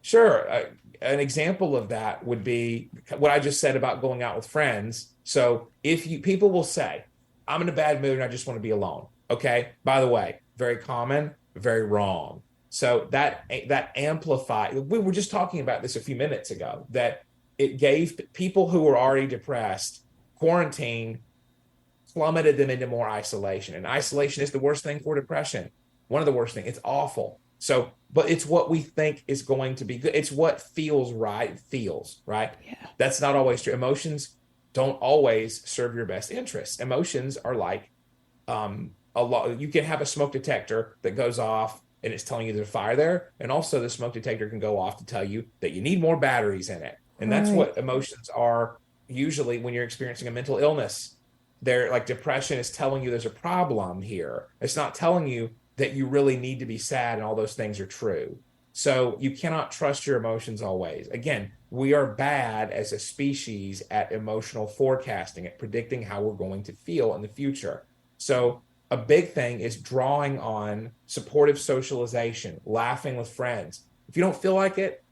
Sure. An example of that would be what I just said about going out with friends. So people will say, I'm in a bad mood and I just want to be alone. Okay. By the way, very common, very wrong. So that amplified. We were just talking about this a few minutes ago, that it gave people who were already depressed, quarantine plummeted them into more isolation. And isolation is the worst thing for depression. One of the worst things. It's awful. So, but it's what we think is going to be good. It's what feels right, feels right. Yeah. That's not always true. Emotions don't always serve your best interests. Emotions are like a lot. You can have a smoke detector that goes off and it's telling you there's a fire there. And also the smoke detector can go off to tell you that you need more batteries in it. And that's Right. what emotions are usually when you're experiencing a mental illness. They're like depression is telling you there's a problem here. It's not telling you that you really need to be sad and all those things are true. So you cannot trust your emotions always. Again, we are bad as a species at emotional forecasting, at predicting how we're going to feel in the future. So a big thing is drawing on supportive socialization, laughing with friends. If you don't feel like it,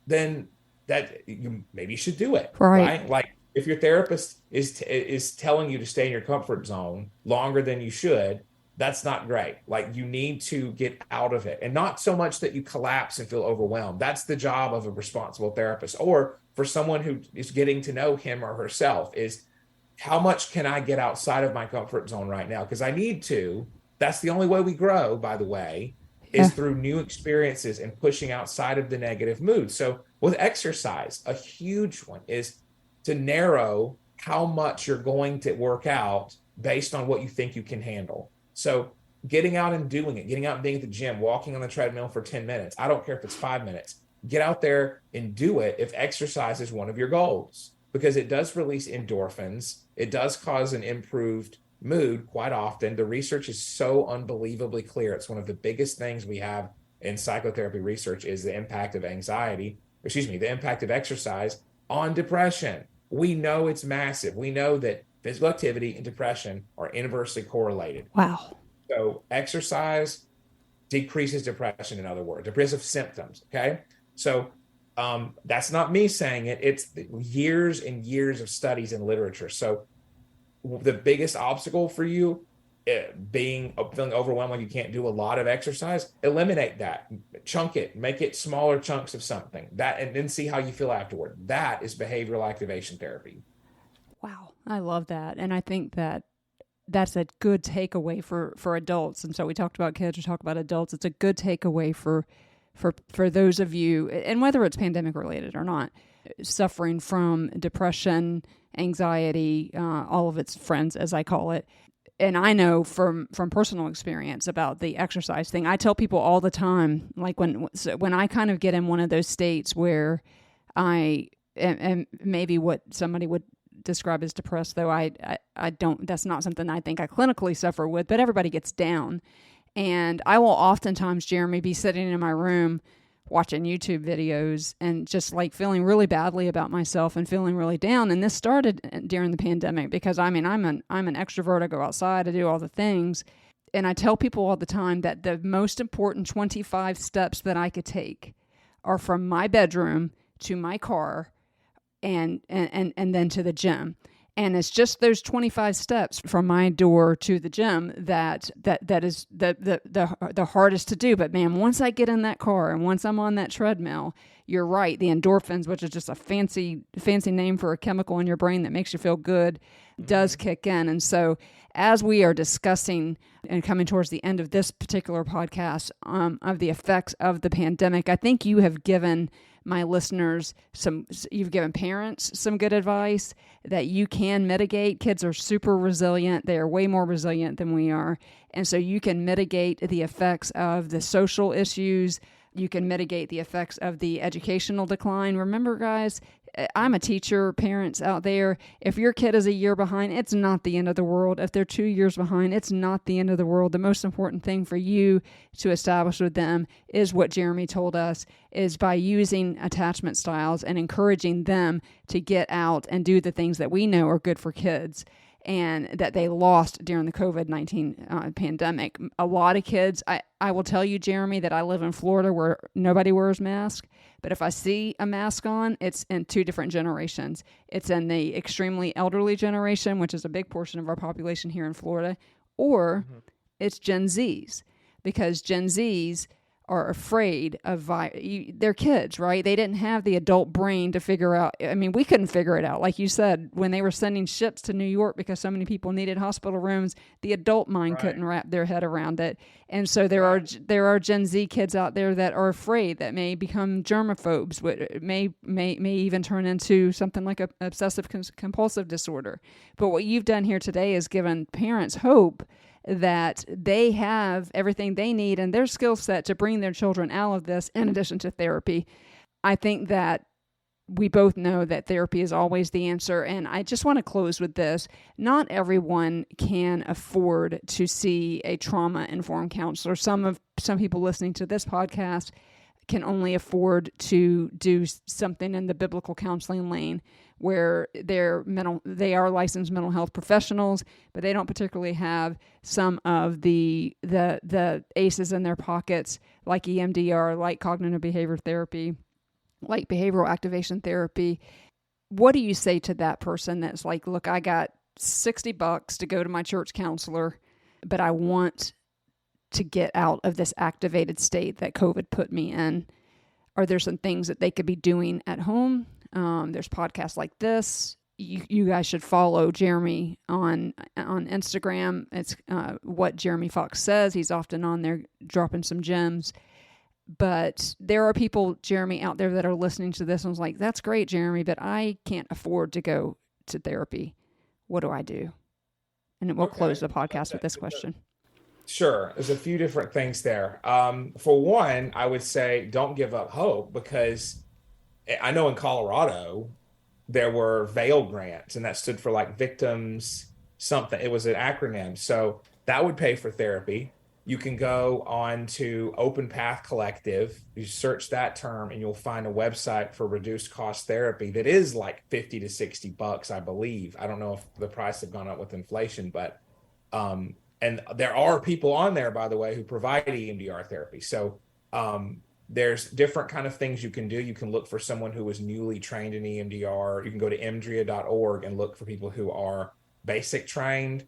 then that you maybe should do it, Right. right? Like if your therapist is telling you to stay in your comfort zone longer than you should, that's not great. Like you need to get out of it, and not so much that you collapse and feel overwhelmed. That's the job of a responsible therapist, or for someone who is getting to know him or herself, is how much can I get outside of my comfort zone right now? Because I need to. That's the only way we grow, by the way, Yeah. is through new experiences and pushing outside of the negative mood. So with exercise, a huge one is to narrow how much you're going to work out based on what you think you can handle. So getting out and doing it, getting out and being at the gym, walking on the treadmill for 10 minutes. I don't care if it's 5 minutes. Get out there and do it if exercise is one of your goals, because it does release endorphins. It does cause an improved mood quite often. The research is so unbelievably clear. It's one of the biggest things we have in psychotherapy research is the impact of the impact of exercise on depression. We know it's massive. We know that physical activity and depression are inversely correlated. Wow. So exercise decreases depression, in other words, depressive symptoms. Okay. So that's not me saying it. It's years and years of studies and literature. So the biggest obstacle for you feeling overwhelmed when you can't do a lot of exercise, eliminate that, chunk it, make it smaller chunks of something that, and then see how you feel afterward. That is behavioral activation therapy. Wow. I love that. And I think that that's a good takeaway for adults. And so we talked about kids, we talked about adults. It's a good takeaway for those of you, and whether it's pandemic related or not, suffering from depression, anxiety, all of its friends, as I call it. And I know from personal experience about the exercise thing. I tell people all the time, like when I kind of get in one of those states where I am maybe what somebody would describe as depressed, though I don't, that's not something I think I clinically suffer with, but everybody gets down. And I will oftentimes, Jeremy, be sitting in my room watching YouTube videos and just like feeling really badly about myself and feeling really down. And this started during the pandemic because I'm an extrovert. I go outside, I do all the things. And I tell people all the time that the most important 25 steps that I could take are from my bedroom to my car and then to the gym. And it's just those 25 steps from my door to the gym that is the hardest to do. But man, once I get in that car and once I'm on that treadmill, you're right. The endorphins, which is just a fancy name for a chemical in your brain that makes you feel good, does kick in. And so as we are discussing and coming towards the end of this particular podcast of the effects of the pandemic, I think you have given my listeners you've given parents some good advice that you can mitigate. Kids are super resilient. They are way more resilient than we are. And so you can mitigate the effects of the social issues. You can mitigate the effects of the educational decline. Remember, guys, I'm a teacher, parents out there. If your kid is a year behind, it's not the end of the world. If they're 2 years behind, it's not the end of the world. The most important thing for you to establish with them is what Jeremy told us, is by using attachment styles and encouraging them to get out and do the things that we know are good for kids and that they lost during the COVID-19 pandemic. A lot of kids, I will tell you, Jeremy, that I live in Florida where nobody wears masks. But if I see a mask on, it's in two different generations. It's in the extremely elderly generation, which is a big portion of our population here in Florida, or it's Gen Zs. because Gen Zs are afraid of they're kids, right? They didn't have the adult brain to figure out. I mean, we couldn't figure it out. Like you said, when they were sending ships to New York because so many people needed hospital rooms, the adult mind Right. couldn't wrap their head around it. And so Right. there are Gen Z kids out there that are afraid, that may become germaphobes, may even turn into something like a obsessive compulsive disorder. But what you've done here today is given parents hope that they have everything they need and their skill set to bring their children out of this, in addition to therapy. I think that we both know that therapy is always the answer. And I just want to close with this. Not everyone can afford to see a trauma-informed counselor. Some people listening to this podcast can only afford to do something in the biblical counseling lane, where they are licensed mental health professionals, but they don't particularly have some of the aces in their pockets, like EMDR, like cognitive behavior therapy, like behavioral activation therapy. What do you say to that person that's like, look, I got $60 to go to my church counselor, but I want to get out of this activated state that COVID put me in? Are there some things that they could be doing at home? There's podcasts like this. You guys should follow Jeremey on Instagram. It's What Jeremey Fox Says. He's often on there dropping some gems. But there are people, Jeremey, out there that are listening to this and was like, that's great, Jeremey, but I can't afford to go to therapy. What do I do? And then we'll close the podcast with this question. Sure. There's a few different things there. For one, I would say don't give up hope, because I know in Colorado there were VAIL grants, and that stood for like victims something. It was an acronym. So that would pay for therapy. You can go on to Open Path Collective. You search that term and you'll find a website for reduced cost therapy that is like 50 to $60, I believe. I don't know if the price have gone up with inflation, but and there are people on there, by the way, who provide EMDR therapy. So there's different kind of things you can do. You can look for someone who was newly trained in EMDR. You can go to emdria.org and look for people who are basic trained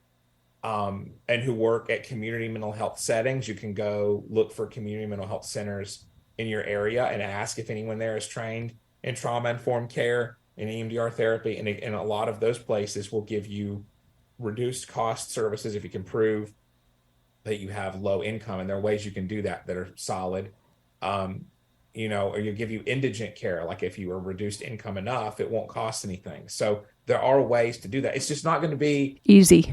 and who work at community mental health settings. You can go look for community mental health centers in your area and ask if anyone there is trained in trauma-informed care and EMDR therapy. And a lot of those places will give you reduced cost services if you can prove that you have low income. And there are ways you can do that are solid. Or you give you indigent care. Like if you are reduced income enough, it won't cost anything. So there are ways to do that. It's just not going to be easy.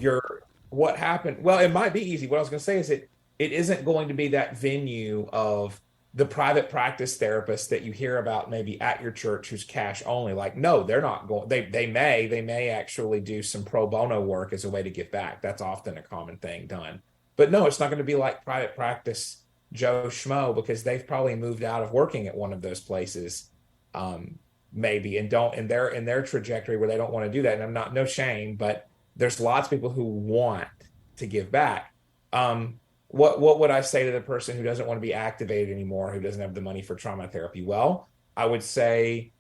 What happened. Well, it might be easy. What I was going to say is it isn't going to be that venue of the private practice therapist that you hear about maybe at your church who's cash only. Like, no, they're not going. They may actually do some pro bono work as a way to give back. That's often a common thing done. But no, it's not going to be like private practice Joe Schmo, because they've probably moved out of working at one of those places, maybe, and don't in their trajectory where they don't want to do that. And no shame, but there's lots of people who want to give back. What would I say to the person who doesn't want to be activated anymore, who doesn't have the money for trauma therapy? Well, I would say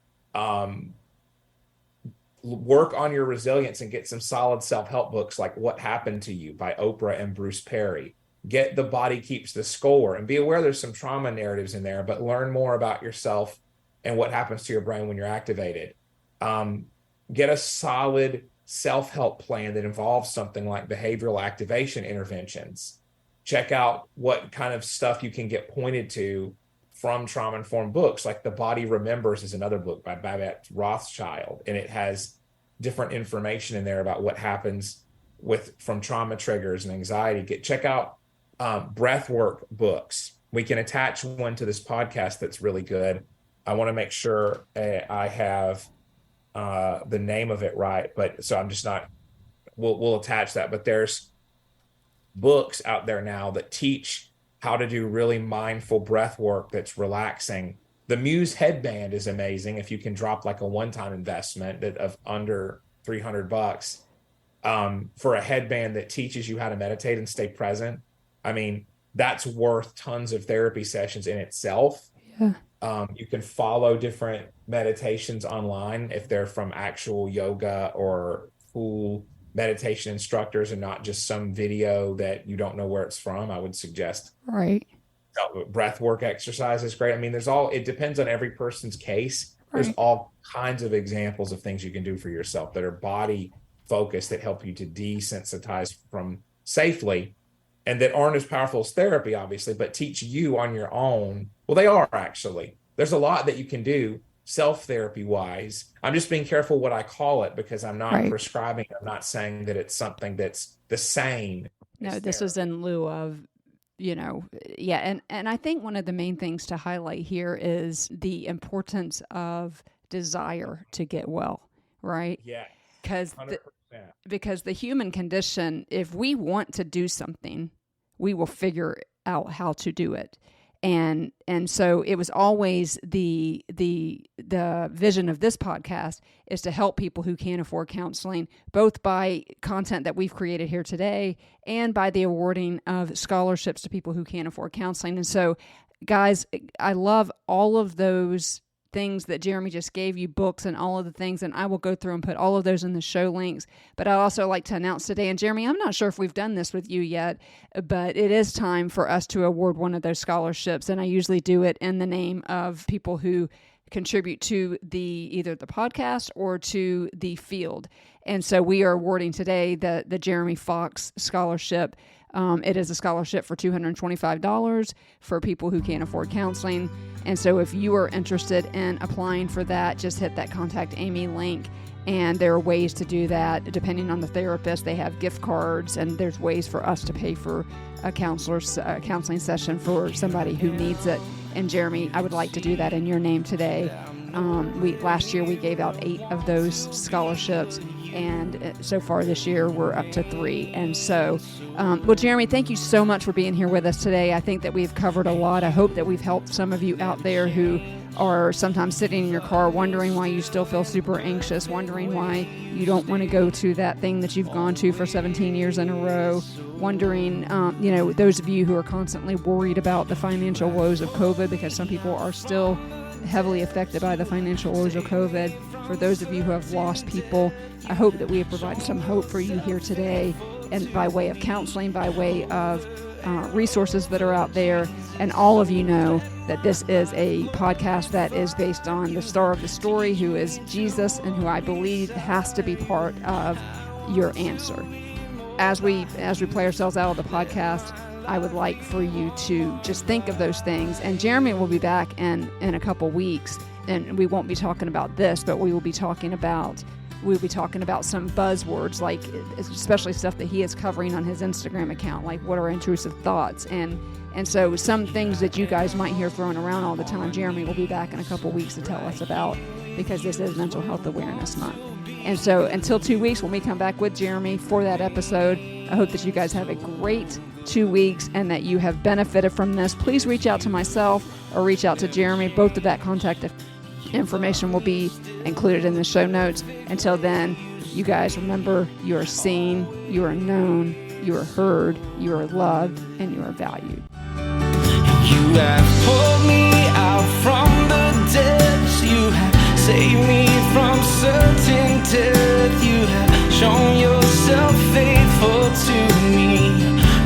work on your resilience and get some solid self-help books like What Happened to You by Oprah and Bruce Perry. Get The Body Keeps the Score, and be aware there's some trauma narratives in there, but learn more about yourself and what happens to your brain when you're activated. Get a solid self-help plan that involves something like behavioral activation interventions. Check out what kind of stuff you can get pointed to from trauma-informed books, like The Body Remembers is another book by Babette Rothschild, and it has different information in there about what happens from trauma triggers and anxiety. Check out breathwork books. We can attach one to this podcast that's really good. I want to make sure I have the name of it right, but so I'm just not. We'll attach that. But there's books out there now that teach how to do really mindful breath work that's relaxing. The Muse headband is amazing if you can drop like a one-time investment of under $300 for a headband that teaches you how to meditate and stay present. I mean, that's worth tons of therapy sessions in itself. Yeah. You can follow different meditations online if they're from actual yoga or full meditation instructors and not just some video that you don't know where it's from. I would suggest Right. breath work exercise is great. I mean, it depends on every person's case. There's Right. all kinds of examples of things you can do for yourself that are body focused, that help you to desensitize from safely, and that aren't as powerful as therapy, obviously, but teach you on your own. Well, they are actually. There's a lot that you can do self-therapy wise. I'm just being careful what I call it, because I'm not Right. prescribing. I'm not saying that it's something that's the same No, as this is therapy. in lieu of, yeah. And I think one of the main things to highlight here is the importance of desire to get well, right? Yeah, Because 100%. because the human condition, if we want to do something, we will figure out how to do it. And so it was always the vision of this podcast is to help people who can't afford counseling, both by content that we've created here today and by the awarding of scholarships to people who can't afford counseling. And so, guys, I love all of those things that Jeremy just gave you, books and all of the things, and I will go through and put all of those in the show links. But I'd also like to announce today, and Jeremy, I'm not sure if we've done this with you yet, but it is time for us to award one of those scholarships, and I usually do it in the name of people who contribute to either the podcast or to the field. And so we are awarding today the Jeremy Fox Scholarship. It is a scholarship for $225 for people who can't afford counseling. And so if you are interested in applying for that, just hit that Contact Amy link. And there are ways to do that depending on the therapist. They have gift cards, and there's ways for us to pay for a counseling session for somebody who needs it. And Jeremy, I would like to do that in your name today. Last year we gave out 8 of those scholarships, and so far this year we're up to 3. And so, well, Jeremy, thank you so much for being here with us today. I think that we've covered a lot. I hope that we've helped some of you out there who are sometimes sitting in your car wondering why you still feel super anxious, wondering why you don't want to go to that thing that you've gone to for 17 years in a row, wondering, those of you who are constantly worried about the financial woes of COVID, because some people are still heavily affected by the financial woes of COVID. For those of you who have lost people, I hope that we have provided some hope for you here today, and by way of counseling, by way of resources that are out there. And all of you know that this is a podcast that is based on the star of the story, who is Jesus, and who I believe has to be part of your answer. As we play ourselves out of the podcast, I would like for you to just think of those things. And Jeremy will be back in a couple weeks, and we won't be talking about this, but we will be talking about some buzzwords, like especially stuff that he is covering on his Instagram account, like what are intrusive thoughts, and so some things that you guys might hear thrown around all the time. Jeremy will be back in a couple weeks to tell us about, because this is Mental Health Awareness Month. And so until 2 weeks, when we come back with Jeremy for that episode, I hope that you guys have a great 2 weeks and that you have benefited from this. Please reach out to myself or reach out to Jeremy. Both of that contact information will be included in the show notes. Until then, you guys remember, you are seen, you are known, you are heard, you are loved, and you are valued. You have pulled me out from the depths. You have saved me from certain death. You have shown yourself faithful to me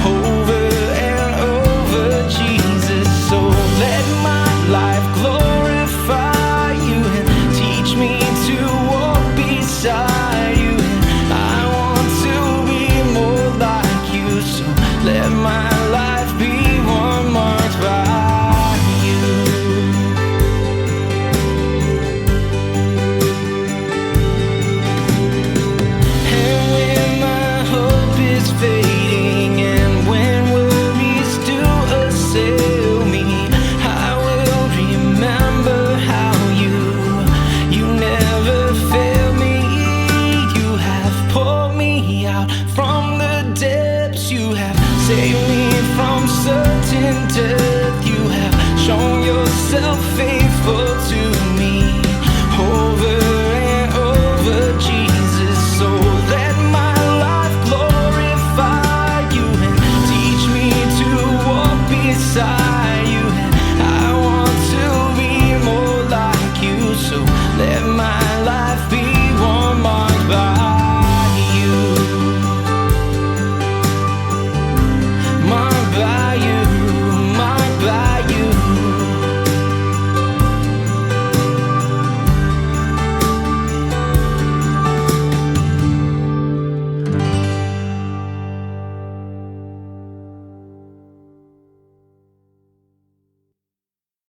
over and over, Jesus. So let my life glorify you and teach me to walk beside you. And I want to be more like you. So let my life be one marked by you. And when my hope is fading and when worries do assail me, I will remember how you never failed me. You have pulled me out from the depths. You have saved me from certain death. You have shown yourself faithful.